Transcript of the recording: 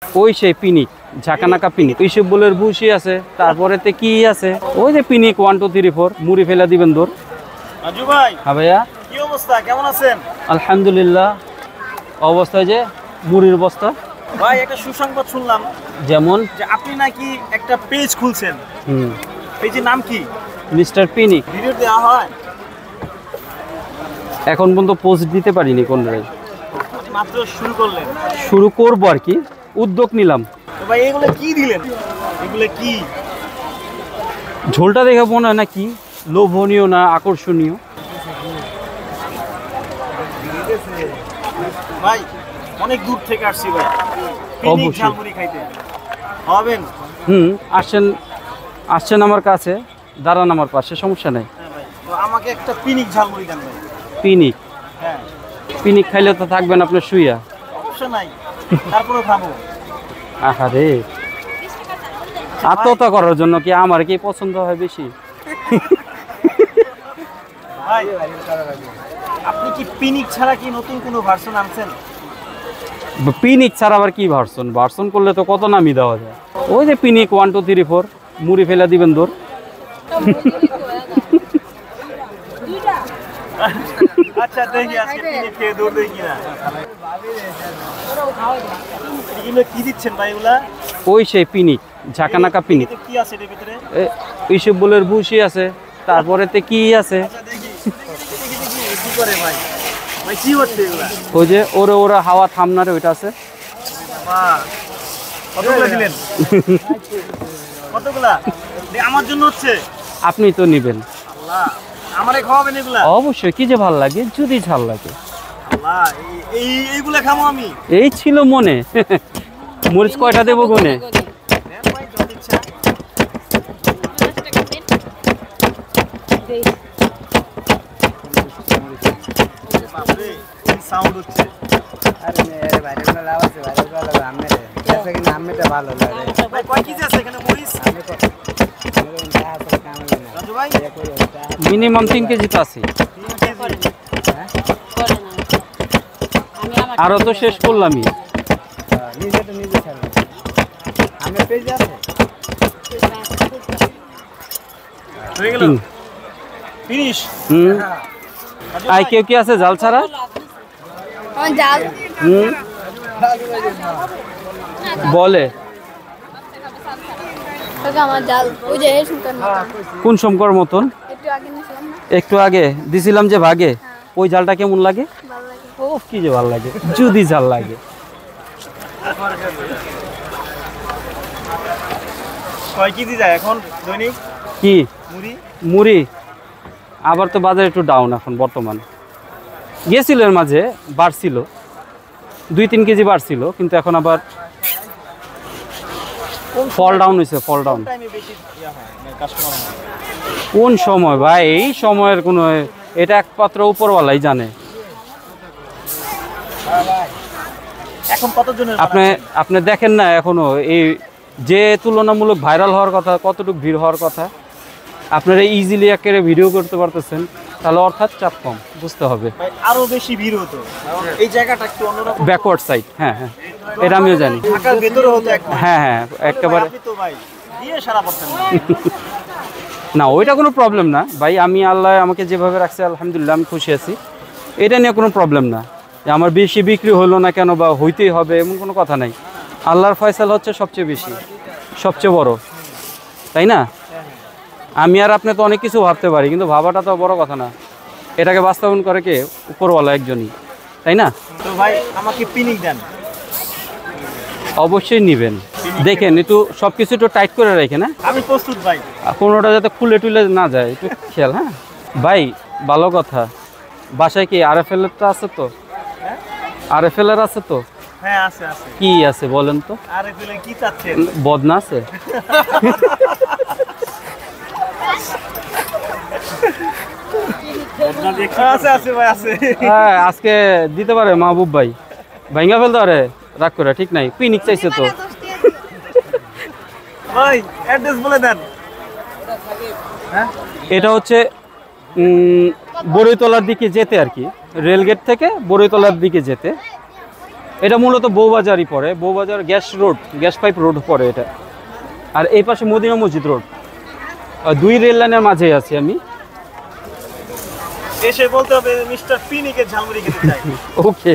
ওই সেই পিনিক ঝাঁকানাকা পিনিক ওইসব বলের ভুসি আছে, তারপরেতে কি আছে ওই যে পিনিক 1 2 3 4 মুড়ি ফেলা দিবেন দূর। রাজু ভাই, হ্যাঁ ভাইয়া, কি অবস্থা, কেমন আছেন? আলহামদুলিল্লাহ। অবস্থায় যে মুড়ির বস্তা। ভাই একটা সুসংবাদ শুনলাম, যেমন যে আপনি নাকি একটা পেজ খুলছেন। পেজের নাম কি? মিস্টার পিনিক। ভিডিও দেওয়া হয়? এখন পর্যন্ত পোস্ট দিতে পারিনি কোন রে, মাত্র শুরু করলেন। শুরু করবো আর কি, উদ্যোগ নিলাম। তো ভাই এগুলো কি দিলেন? এগুলো কি? ঝোলটা দেখে মনে হয় না কি লোভনীয় না আকর্ষণীয়। ভাই অনেক দূর থেকে আসছি ভাই, পিনিক ঝালমুড়ি খাইতে। হবেন? আসছেন আমার কাছে, দাঁড়ান আমার পাশে, সমস্যা নেই। হ্যাঁ ভাই, তো আমাকে একটা পিনিক ঝালমুড়ি দেন ভাই। পিনিক? হ্যাঁ। পিনিক খাইলে তো থাকবেন আপনার শুইয়া। সমস্যা নাই, তারপরে খাবো। আহারে, আত্মহত্যা করার জন্য কি আমার কি পছন্দ হয় বেশি? ভাই আপনি কি পিনিক ছাড়া কি নতুন কোনো ভার্সন আনছেন? পিনিক ছাড়া আবার কি ভার্সন করলে তো কত নামই দেওয়া যায়। ওই যে পিনিক 1 2 3 4 মুড়ি ফেলা দিবেন দূর। আচ্ছা দেখি আজকে পিনিক খেয়ে দৌড় দেই কিনা। এগুলো কি দিচ্ছেন ভাই? এগুলা ওই সেই পিনিক ঝাঁকানাকা পিনিক। কি আছে এর ভিতরে? এইসব বলের ভুসি আছে, তারপরেতে কি আছে। কি করে ভাই? ভাই কি হচ্ছে এগুলা? ওই যে ওরা হাওয়া থামনারে ওইটা আছে। বাহ, কতগুলা দিলেন? কতগুলা? আমার জন্য হচ্ছে? আপনি তো নিবেন। আল্লাহ, আমারে খাওয়াবেন এগুলা? অবশ্যই, কি যে ভালো লাগে, যদি ঝাল লাগে। আল্লাহ, এইগুলা খাবো আমি? এই ছিল মনে। মরিচ কয়টা দেবো গুনে? সাউন্ড হচ্ছে। মিনিমাম 3 কেজি তো আছে। আরো তো শেষ করলামই। আই কেউ কি আছে জাল ছাড়া? বলে কোন শঙ্কর মতন? একটু আগে দিছিলাম যে ভাগে, ওই জালটা কেমন লাগে? ও কি যে ভালো লাগে, যদি জাল লাগে। কয় কেজি যায় এখন দৈনিক কি মুড়ি? আবার তো বাজার একটু ডাউন এখন বর্তমান। গেছিল এর মাঝে, বাড়ছিল 2-3 কেজি বাড়ছিল, কিন্তু এখন আবার ফল ডাউন হয়েছে। ফল ডাউন কোন সময় ভাই? এই সময়ের কোনো, এটা একমাত্র উপরওয়ালাই জানে। এখন কতজনের আপনি দেখেন না এখনো এই যে তুলনামূলক ভাইরাল হওয়ার কথা, কতটুকু ভিড় হওয়ার কথা, আপনারা ইজিলি একেবারে ভিডিও করতে পারতেছেন, তাহলে অর্থাৎ চাপ কম, বুঝতে হবে। আরো বেশি ভিড় হতো, এই জায়গাটা একটু অন্যরকম, ব্যাকওয়ার্ড সাইড। হ্যাঁ হ্যাঁ, এটা আমিও জানি। ঢাকার ভেতরে হতো একটা। হ্যাঁ হ্যাঁ, একেবারে। আপনি তো ভাই দিয়ে সারা পারতেন না, ওইটা কোনো প্রবলেম না ভাই। আমি আল্লাহ আমাকে যেভাবে রাখছে আলহামদুলিল্লাহ, আমি খুশি আছি। এটা নিয়ে কোনো প্রবলেম না যে আমার বেশি বিক্রি হলো না কেন বা হইতেই হবে, এমন কোনো কথা নাই। আল্লাহর ফয়সালা হচ্ছে সবচেয়ে বেশি, সবচেয়ে বড়, তাই না? আমি আর আপনি তো অনেক কিছু ভাবতে পারি, কিন্তু ভাবাটা তো বড় কথা না। এটাকে বাস্তবায়ন করে কে? উপরওয়ালা একজনই, তাই না? তো ভাই আমাকে পিনিক দেন। অবশ্যই নিবেন। দেখেন একটু সবকিছু একটু টাইট করে রাখেন। হ্যাঁ, আমি প্রস্তুত ভাই। কোনোটা যাতে খুলে টুলে না যায়, একটু খেয়াল। হ্যাঁ ভাই, ভালো কথা। বাসায় কি আরএফএল-এরটা আছে তো? আরএফএল-এর আছে তো? হ্যাঁ আছে আছে। কি আছে বলেন তো? আরএফএল কি চাচ্ছেন? বদনা আছে? আছে আছে ভাই আছে। হ্যাঁ, আজকে দিতে পারে মাহবুব ভাই, ভাঙ্গা ফেলতে পারে রাগ করে। ঠিক নাই, পিনিক চাইছে তো। ভাই অ্যাড্রেস বলে দেন। হ্যাঁ, এটা হচ্ছে বড়ইতলার দিকে যেতে আর কি, রেলগেট থেকে বড়ইতলার দিকে যেতে এটা মূলত বউবাজারই পড়ে, Bowbazar gas road, gas pipe road পড়ে এটা। আর এই পাশে মদিনা মসজিদ রোড, দুই রেল লাইনের মাঝে আছি আমি। এসে বলতে হবে মিস্টার পিনিকের ঝালমুড়ি খেতে চাই। ওকে।